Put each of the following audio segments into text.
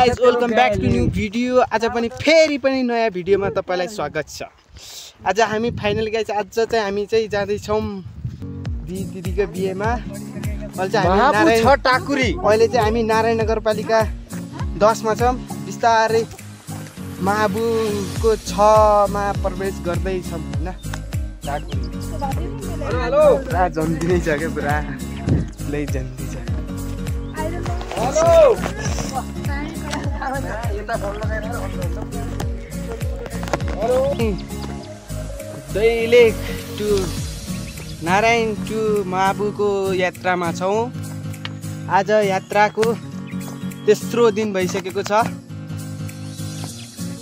Guys welcome back to new video. आज पनि फेरि पनि नयाँ भिडियोमा तपाईँलाई स्वागत छ। आज हामी फाइनल गाइज आज चाहिँ हामी चाहिँ जाँदैछौँ दिदीको बिहेमा। अहिले चाहिँ हामी नारायण नगरपालिका 10 मा छौँ। बिस्तारै महाबुको 6 मा प्रवेश गर्दैछौँ होइन। टाकुरी पुरा जन्दिनै छ क्या, पुरा लै जन्दी छ। दैलेख टु नारायण टु महाबुको यात्रामा छौँ। आज यात्राको तेस्रो दिन भइसकेको छ।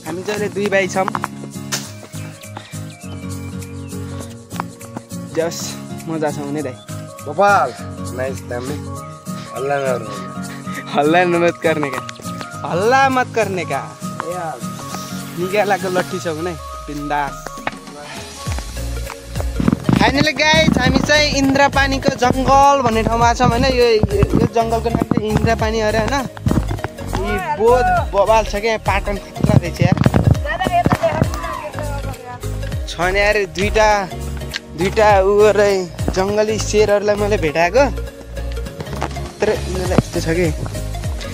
हामी चाहिँ अहिले 2 भाइ छौँ। जस मजा छ हुने दाइ। गोपाल नाइस दामी हल्ला मत करने का, हल्ला मत करने का। निगालाको लट्ठी छ भने बिन्दास। फाइनली गाइज हामी चाहिँ इन्द्रपानीको जङ्गल भन्ने ठाउँमा छौँ होइन। यो जङ्गलको नाम चाहिँ इन्द्रपानी अरे होइन। यी बोध बबाल छ क्या, पाटन खतरा रहेछ यार। छन् यार दुईटा उ जङ्गली शेरहरूलाई मैले भेटाएको। तर यिनीहरूलाई यस्तो छ कि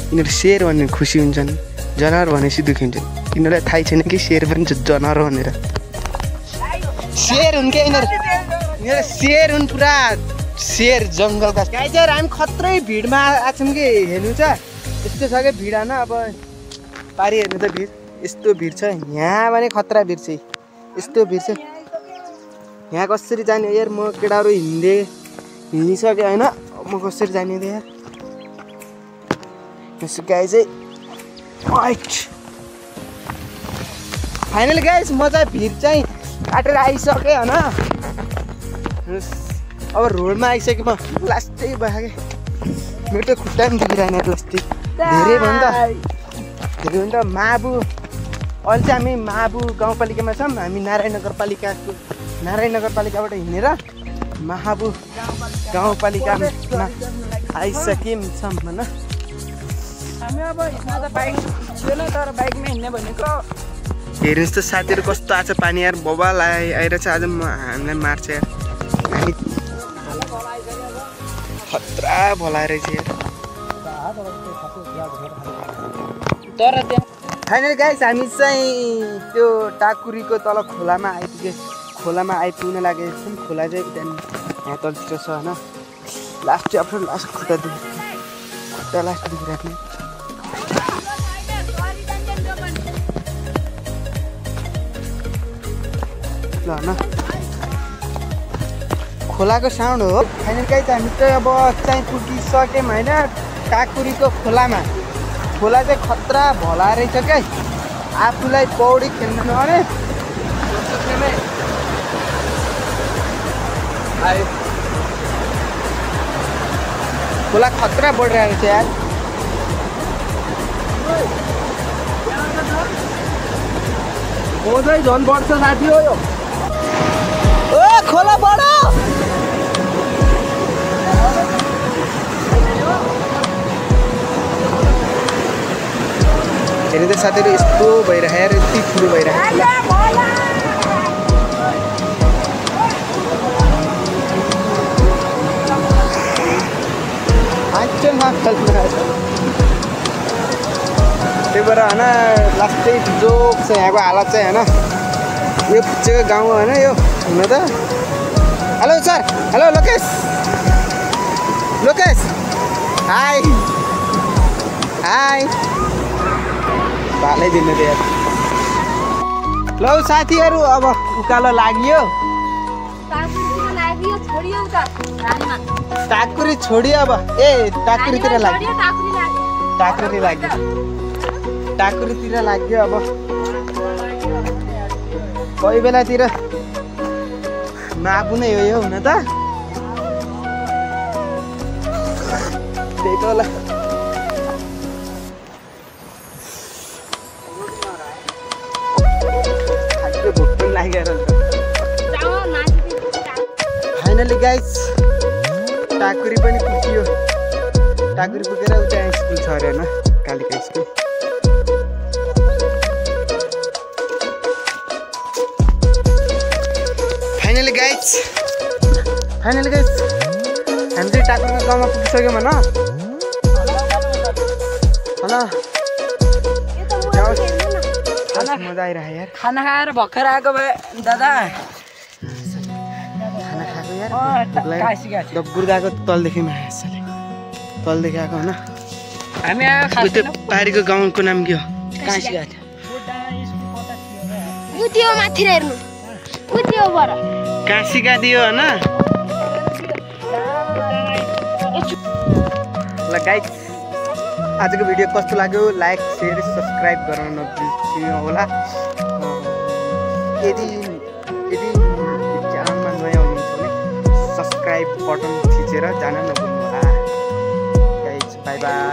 यिनीहरू शेर भनेर खुसी हुन्छन्, जनावर भनेपछि दुःखी हुन्छन्। यिनीहरूलाई थाहै छैन कि शेर पनि जनावर भनेर। शेर हुन् क्या यिनीहरू शेर हुन्, पुरा शेर जङ्गलका। गाई चाहिँ हामी खत्रै भिडमा आएको छौँ कि हेर्नु छ। यस्तो छ क्या भिड होइन। अब पारि हेर्नु त भिड यस्तो भिड छ यहाँ भने खतरा भिड छ। यस्तो भिड छ यहाँ। कसरी जाने यार, म केटाहरू हिँडिसकेँ होइन। म कसरी जाने यार। यसो गाई चाहिँ फाइनल गाइस म चाहिँ भिड चाहिँ काटेर आइसकेँ होइन। अब रोडमा आइसकेँ म। लास्टै भयो क्या, मेरो त खुट्टा पनि दुखिरहेन लास्टै। धेरै भयो नि त महाबु। अहिले चाहिँ हामी महाबु गाउँपालिकामा छौँ। हामी नारायण नगरपालिकाबाट हिँडेर महाबु गाउँपालिकामा आइसक्यौँ होइन। हेर्नुहोस् त साथीहरू कस्तो आएको छ पानी यार। बबाल आइरहेछ आज। हामीलाई मार्छ यार। हामी खतरा भलाइरहेछ यार। फाइनल गाइस हामी चाहिँ त्यो टाकुरीको तल खोलामा आइपुग्न लागेको छौँ। खोला चाहिँ यहाँ तलतिर छ होइन। लास्ट खुट्टा लास्ट दुखिराख्ने ल होइन। खोलाको साउन्ड हो। फाइनल गाइस हामी चाहिँ अब चाहिँ पुगिसक्यौँ होइन टाकुरीको खोलामा। खोला चाहिँ खतरा भला रहेछ क्या। आफूलाई पौडी खेल्नु नआउने खोला खतरा बढिरहेको रहेछ यार। मोजै झन् बढ्छ साथी हो यो। ओ खोला बढो। हेर्नु त साथीहरू यस्तो भइरहेको यार, यति ठुलो भइरहेको। त्यही भएर होइन लास्टै जोक छ यहाँको हालत चाहिँ होइन। यो फुच्चेको गाउँ होइन यो हुन त। Hello sir, hello Lokesh hi भालै दिनु यार। ल साथीहरू अब उकालो लाग्यो। टाकुरी छोडियो अब। ए टाकुरीतिर लाग्यो अब। कोही बेलातिर महाबु नै हो यो हुन त। त्यही त होला। फाइनली गाइस टाकुरी पनि पुग्यो। टाकुरी पुगेर उता स्कुल छ अरे होइन, कालिका स्कुल। फाइनली गाइस हामी चाहिँ टाकुरको गाउँमा पुगिसक्यौँ होइन मजा आइरह्यो यार खाना खाएर भर्खर आएको भए दादा खाना खाएको यार डब्बुर गएको तलदेखि आएको होइन हामी आयो त्यो पारीको गाउँको नाम के हो काशीघाट त्यो माथि हेर्नु त्यो बर काशीका दियो होइन ल गाइस आजको भिडियो कस्तो लाग्यो लाइक शेयर सब्सक्राइब गर्न नबिर्सिनु होला यदि च्यानलमा नयाँ हुनुहुन्छ भने सब्सक्राइब बटन थिचेर जान नभुल्नु होला गाइस बाई बाई